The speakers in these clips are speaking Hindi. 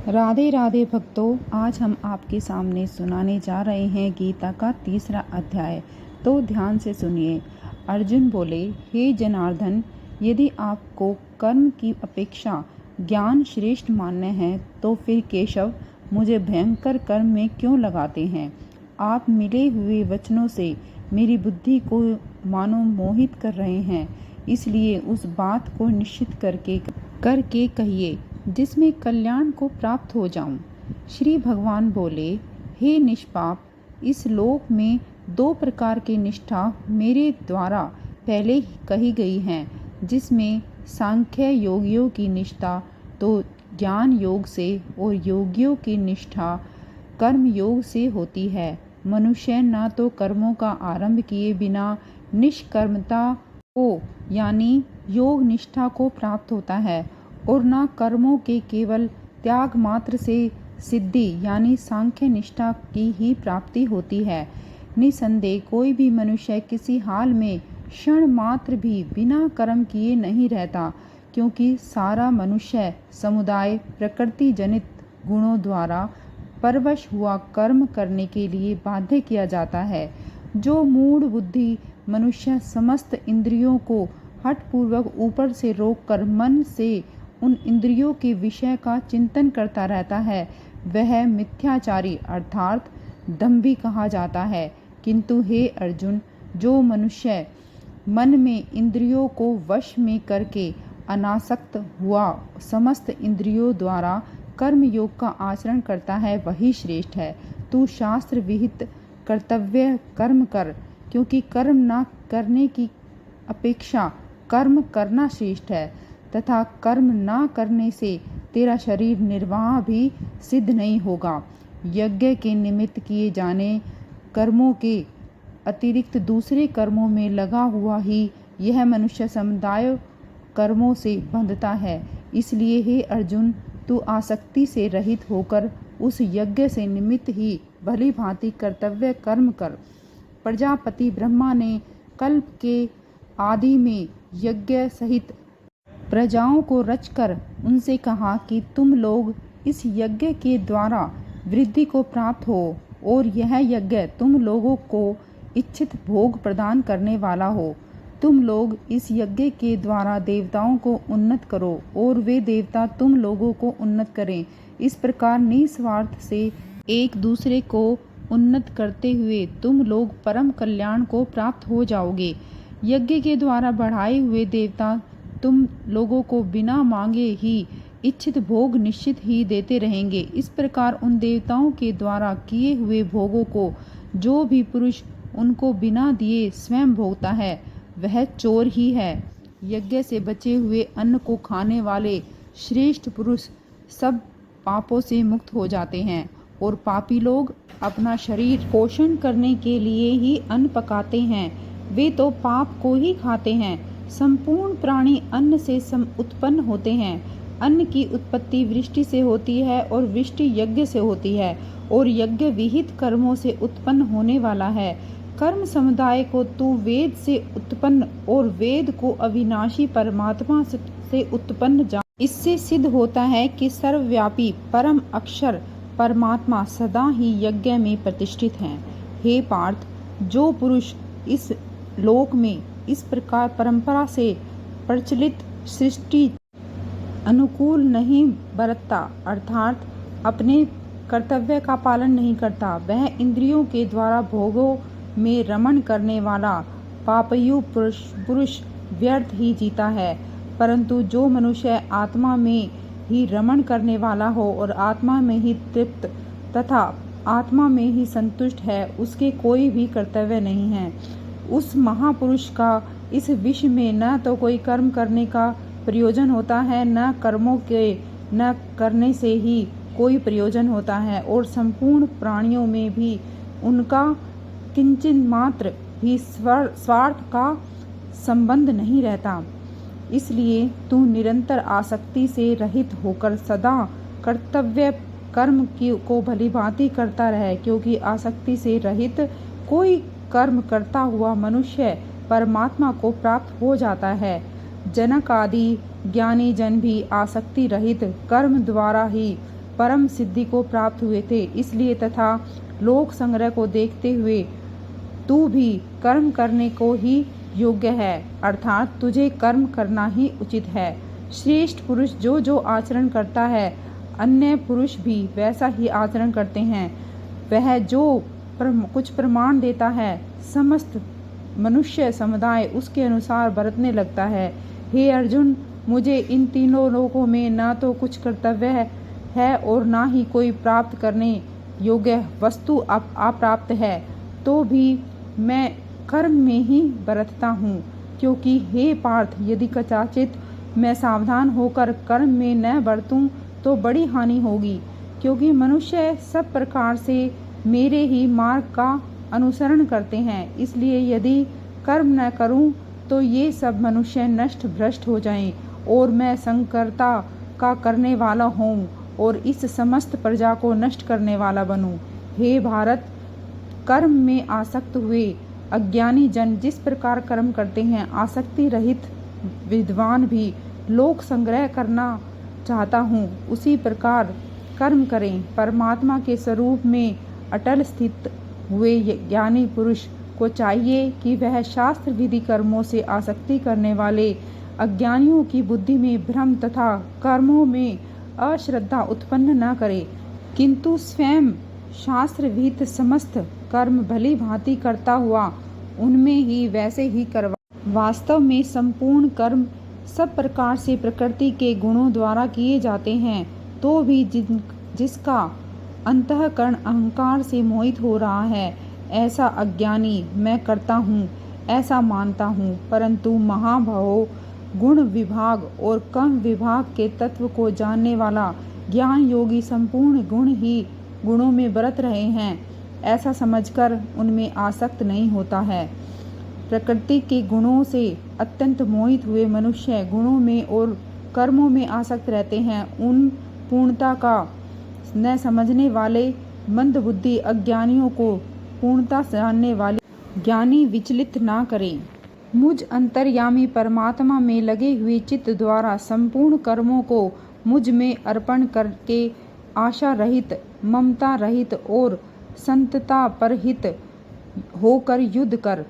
राधे राधे भक्तों, आज हम आपके सामने सुनाने जा रहे हैं गीता का 3रा अध्याय। तो ध्यान से सुनिए। अर्जुन बोले, हे जनार्दन, यदि आपको कर्म की अपेक्षा ज्ञान श्रेष्ठ मानना है तो फिर केशव मुझे भयंकर कर्म में क्यों लगाते हैं। आप मिले हुए वचनों से मेरी बुद्धि को मानो मोहित कर रहे हैं, इसलिए उस बात को निश्चित करके कहिए जिसमें कल्याण को प्राप्त हो जाऊं। श्री भगवान बोले, हे निष्पाप, इस लोक में 2 प्रकार की निष्ठा मेरे द्वारा पहले कही गई हैं, जिसमें सांख्य योगियों की निष्ठा तो ज्ञान योग से और योगियों की निष्ठा कर्म योग से होती है। मनुष्य न तो कर्मों का आरंभ किए बिना निष्कर्मता को यानी योग निष्ठा को प्राप्त होता है और न कर्मों के केवल त्याग मात्र से सिद्धि यानी सांख्य निष्ठा की ही प्राप्ति होती है। निसंदेह कोई भी मनुष्य किसी हाल में क्षण मात्र भी बिना कर्म किए नहीं रहता, क्योंकि सारा मनुष्य समुदाय प्रकृति जनित गुणों द्वारा परवश हुआ कर्म करने के लिए बाध्य किया जाता है। जो मूढ़ बुद्धि मनुष्य समस्त इंद्रियों को हठपूर्वक ऊपर से रोककर मन से उन इंद्रियों के विषय का चिंतन करता रहता है, वह मिथ्याचारी अर्थात दंभी कहा जाता है। किंतु हे अर्जुन, जो मनुष्य मन में इंद्रियों को वश में करके अनासक्त हुआ समस्त इंद्रियों द्वारा कर्म योग का आचरण करता है, वही श्रेष्ठ है। तू शास्त्र विहित कर्तव्य कर्म कर, क्योंकि कर्म न करने की अपेक्षा कर्म करना श्रेष्ठ है, तथा कर्म न करने से तेरा शरीर निर्वाह भी सिद्ध नहीं होगा। यज्ञ के निमित्त किए जाने कर्मों के अतिरिक्त दूसरे कर्मों में लगा हुआ ही यह मनुष्य समुदाय कर्मों से बंधता है। इसलिए हे अर्जुन, तू आसक्ति से रहित होकर उस यज्ञ से निमित्त ही भली भांति कर्तव्य कर्म कर। प्रजापति ब्रह्मा ने कल्प के आदि में यज्ञ सहित प्रजाओं को रचकर उनसे कहा कि तुम लोग इस यज्ञ के द्वारा वृद्धि को प्राप्त हो और यह यज्ञ तुम लोगों को इच्छित भोग प्रदान करने वाला हो। तुम लोग इस यज्ञ के द्वारा देवताओं को उन्नत करो और वे देवता तुम लोगों को उन्नत करें। इस प्रकार निस्वार्थ से एक दूसरे को उन्नत करते हुए तुम लोग परम कल्याण को प्राप्त हो जाओगे। यज्ञ के द्वारा बढ़ाए हुए देवता तुम लोगों को बिना मांगे ही इच्छित भोग निश्चित ही देते रहेंगे। इस प्रकार उन देवताओं के द्वारा किए हुए भोगों को जो भी पुरुष उनको बिना दिए स्वयं भोगता है, वह चोर ही है। यज्ञ से बचे हुए अन्न को खाने वाले श्रेष्ठ पुरुष सब पापों से मुक्त हो जाते हैं, और पापी लोग अपना शरीर पोषण करने के लिए ही अन्न पकाते हैं, वे तो पाप को ही खाते हैं। संपूर्ण प्राणी अन्न से उत्पन्न होते हैं। अन्न की उत्पत्ति वृष्टि से होती है और वृष्टि यज्ञ से होती है, और यज्ञ विहित कर्मों से उत्पन्न होने वाला है। कर्म समुदाय को तू वेद से उत्पन्न और वेद को अविनाशी परमात्मा से उत्पन्न जान। इससे सिद्ध होता है कि सर्वव्यापी परम अक्षर परमात्मा सदा ही यज्ञ में प्रतिष्ठित हैं। हे पार्थ, जो पुरुष इस लोक में इस प्रकार परंपरा से प्रचलित सृष्टि अनुकूल नहीं बरतता अर्थात अपने कर्तव्य का पालन नहीं करता, वह इंद्रियों के द्वारा भोगों में रमण करने वाला पापयु पुरुष व्यर्थ ही जीता है। परंतु जो मनुष्य आत्मा में ही रमण करने वाला हो और आत्मा में ही तृप्त तथा आत्मा में ही संतुष्ट है, उसके कोई भी कर्तव्य नहीं है। उस महापुरुष का इस विश्व में न तो कोई कर्म करने का प्रयोजन होता है, न कर्मों के न करने से ही कोई प्रयोजन होता है, और संपूर्ण प्राणियों में भी उनका किंचित मात्र भी स्वार्थ का संबंध नहीं रहता। इसलिए तू निरंतर आसक्ति से रहित होकर सदा कर्तव्य कर्म को भलीभांति करता रहे, क्योंकि आसक्ति से रहित कोई कर्म करता हुआ मनुष्य परमात्मा को प्राप्त हो जाता है। जनक आदि ज्ञानी जन भी आसक्ति रहित कर्म द्वारा ही परम सिद्धि को प्राप्त हुए थे। इसलिए तथा लोक संग्रह को देखते हुए तू भी कर्म करने को ही योग्य है, अर्थात तुझे कर्म करना ही उचित है। श्रेष्ठ पुरुष जो जो आचरण करता है, अन्य पुरुष भी वैसा ही आचरण करते हैं। वह जो कुछ प्रमाण देता है, समस्त मनुष्य समुदाय उसके अनुसार बरतने लगता है। हे अर्जुन, मुझे इन तीनों लोकों में न तो कुछ कर्तव्य है और न ही कोई प्राप्त करने योग्य वस्तु अप्राप्त है, तो भी मैं कर्म में ही बरतता हूँ। क्योंकि हे पार्थ, यदि कदाचित मैं सावधान होकर कर्म में न बरतूं तो बड़ी हानि होगी। क्योंकि मनुष्य सब प्रकार से मेरे ही मार्ग का अनुसरण करते हैं। इसलिए यदि कर्म न करूं तो ये सब मनुष्य नष्ट भ्रष्ट हो जाएं और मैं संकरता का करने वाला हूँ और इस समस्त प्रजा को नष्ट करने वाला बनूं। हे भारत, कर्म में आसक्त हुए अज्ञानी जन जिस प्रकार कर्म करते हैं, आसक्ति रहित विद्वान भी लोक संग्रह करना चाहता हूँ उसी प्रकार कर्म करें। परमात्मा के स्वरूप में अटल स्थित हुए ज्ञानी पुरुष को चाहिए कि वह शास्त्र विधि कर्मों से आसक्ति करने वाले अज्ञानियों की बुद्धि में भ्रम तथा कर्मों में अश्रद्धा उत्पन्न न करे, किंतु स्वयं शास्त्र विहित समस्त कर्म भली भांति करता हुआ उनमें ही वैसे ही करवा। वास्तव में संपूर्ण कर्म सब प्रकार से प्रकृति के गुणों द्वारा किए जाते हैं, तो भी जिसका अंतःकरण अहंकार से मोहित हो रहा है, ऐसा अज्ञानी मैं करता हूँ ऐसा मानता हूँ। परंतु महाभावों, गुण विभाग और कर्म विभाग के तत्व को जानने वाला ज्ञान योगी संपूर्ण गुण ही गुणों में बरत रहे हैं, ऐसा समझकर उनमें आसक्त नहीं होता है। प्रकृति के गुणों से अत्यंत मोहित हुए मनुष्य गुणों में और कर्मों में आसक्त रहते हैं। उन पूर्णता का न समझने वाले मंदबुद्धि अज्ञानियों को पूर्णता जानने वाले ज्ञानी विचलित ना करें। मुझ अंतर्यामी परमात्मा में लगे हुए चित्त द्वारा संपूर्ण कर्मों को मुझ में अर्पण करके आशा रहित, ममता रहित और संतता परहित होकर युद्ध कर।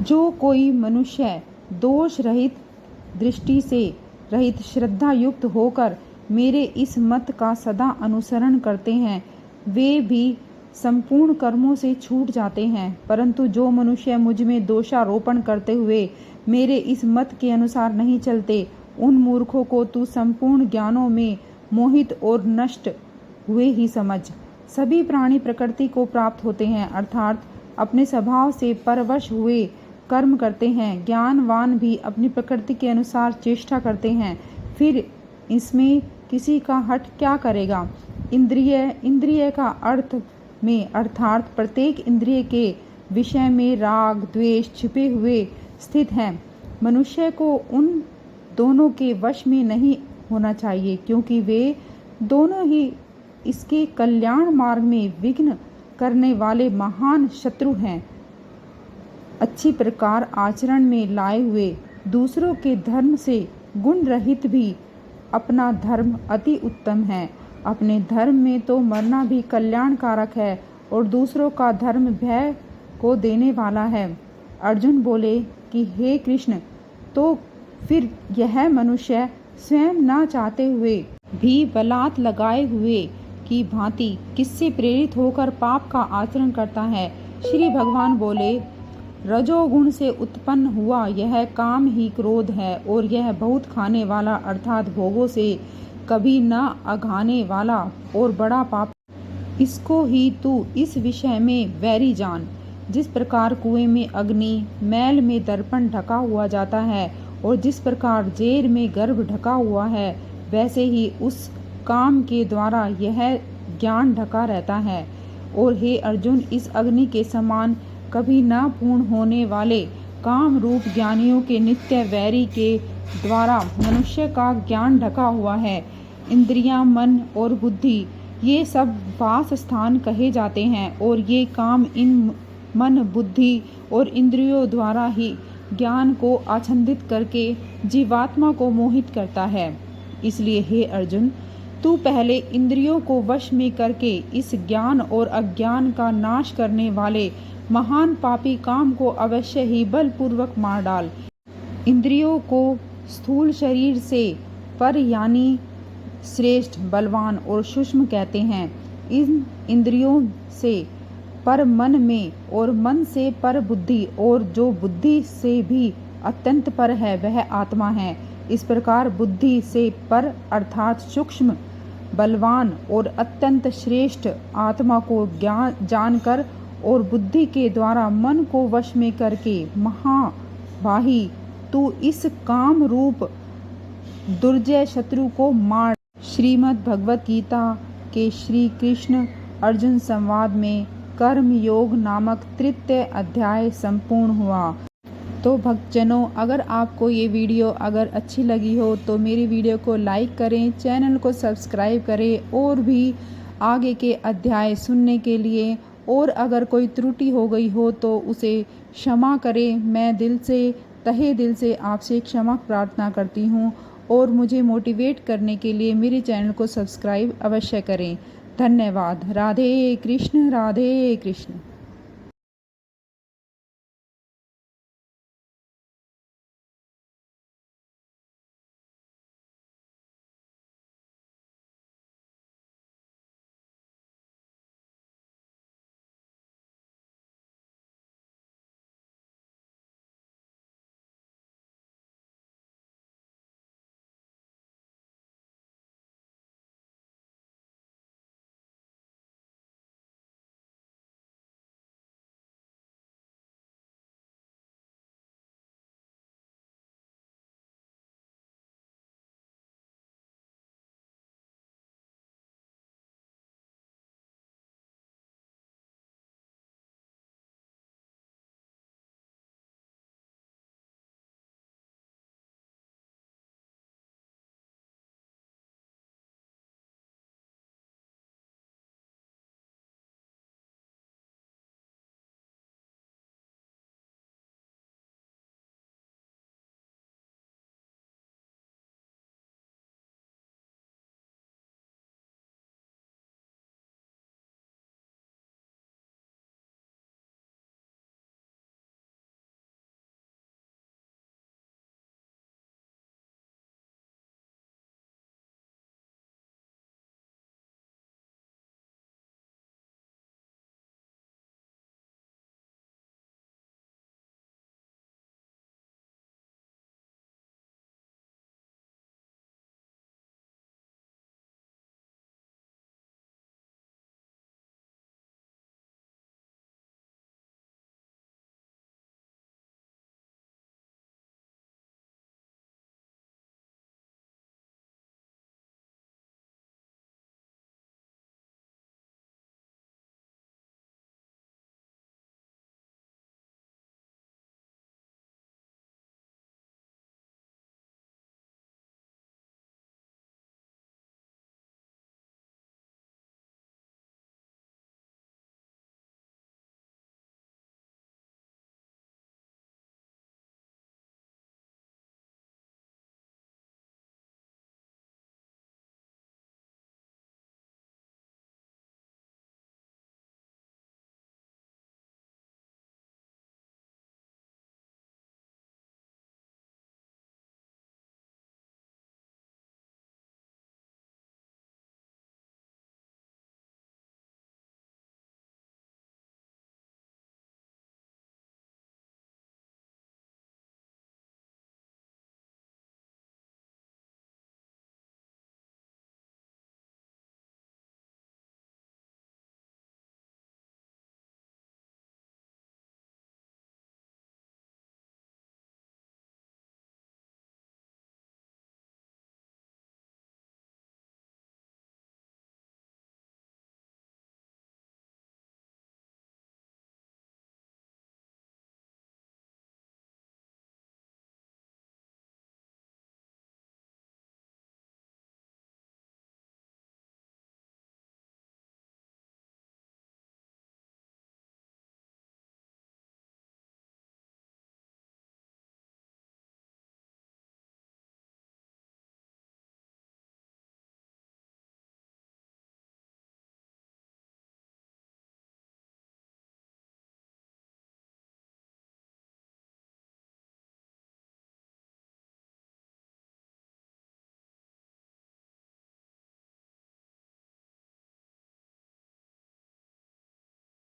जो कोई मनुष्य दोष रहित, दृष्टि से रहित, श्रद्धा युक्त होकर मेरे इस मत का सदा अनुसरण करते हैं, वे भी संपूर्ण कर्मों से छूट जाते हैं। परंतु जो मनुष्य मुझ में दोषारोपण करते हुए मेरे इस मत के अनुसार नहीं चलते, उन मूर्खों को तू संपूर्ण ज्ञानों में मोहित और नष्ट हुए ही समझ। सभी प्राणी प्रकृति को प्राप्त होते हैं, अर्थात अपने स्वभाव से परवश हुए कर्म करते हैं। ज्ञानवान भी अपनी प्रकृति के अनुसार चेष्टा करते हैं, फिर इसमें किसी का हट क्या करेगा। इंद्रिय का अर्थ में अर्थात प्रत्येक इंद्रिय के विषय में राग द्वेष छिपे हुए स्थित हैं। मनुष्य को उन दोनों के वश में नहीं होना चाहिए, क्योंकि वे दोनों ही इसके कल्याण मार्ग में विघ्न करने वाले महान शत्रु हैं। अच्छी प्रकार आचरण में लाए हुए दूसरों के धर्म से गुण रहित भी अपना धर्म अति उत्तम है। अपने धर्म में तो मरना भी कल्याणकारक है और दूसरों का धर्म भय को देने वाला है। अर्जुन बोले कि हे कृष्ण, तो फिर यह मनुष्य स्वयं ना चाहते हुए भी बलात् लगाए हुए की भांति किससे प्रेरित होकर पाप का आचरण करता है। श्री भगवान बोले, रजोगुण से उत्पन्न हुआ यह काम ही क्रोध है और यह बहुत खाने वाला अर्थात भोगों से कभी न अघाने वाला और बड़ा पाप। इसको ही तू इस विषय में वैरी जान। जिस प्रकार कुएं में अग्नि, मैल में दर्पण ढका हुआ जाता है और जिस प्रकार जेर में गर्भ ढका हुआ है, वैसे ही उस काम के द्वारा यह ज्ञान ढका रहता है। और हे अर्जुन, इस अग्नि के समान कभी न पूर्ण होने वाले काम रूप ज्ञानियों के नित्य वैरी के द्वारा मनुष्य का ज्ञान ढका हुआ है। इंद्रियां, मन और बुद्धि ये सब वास स्थान कहे जाते हैं और ये काम इन मन, बुद्धि और इंद्रियों द्वारा ही ज्ञान को आच्छादित करके जीवात्मा को मोहित करता है। इसलिए हे अर्जुन, तू पहले इंद्रियों को वश में करके इस ज्ञान और अज्ञान का नाश करने वाले महान पापी काम को अवश्य ही बलपूर्वक मार डाल। इंद्रियों को स्थूल शरीर से पर यानी श्रेष्ठ, बलवान और सूक्ष्म कहते हैं। इन इंद्रियों से पर मन में और मन से पर बुद्धि और जो बुद्धि से भी अत्यंत पर है वह आत्मा है। इस प्रकार बुद्धि से पर अर्थात सूक्ष्म, बलवान और अत्यंत श्रेष्ठ आत्मा को जानकर और बुद्धि के द्वारा मन को वश में करके महाबाही तू इस काम रूप दुर्जय शत्रु को मार। श्रीमद् भगवत गीता के श्री कृष्ण अर्जुन संवाद में कर्म योग नामक तृतीय अध्याय संपूर्ण हुआ। तो भक्तजनों, अगर आपको ये वीडियो अगर अच्छी लगी हो तो मेरी वीडियो को लाइक करें, चैनल को सब्सक्राइब करें और भी आगे के अध्याय सुनने के लिए, और अगर कोई त्रुटि हो गई हो तो उसे क्षमा करें। मैं दिल से तहे दिल से आपसे क्षमा प्रार्थना करती हूँ और मुझे मोटिवेट करने के लिए मेरे चैनल को सब्सक्राइब अवश्य करें। धन्यवाद। राधे कृष्ण, राधे कृष्ण।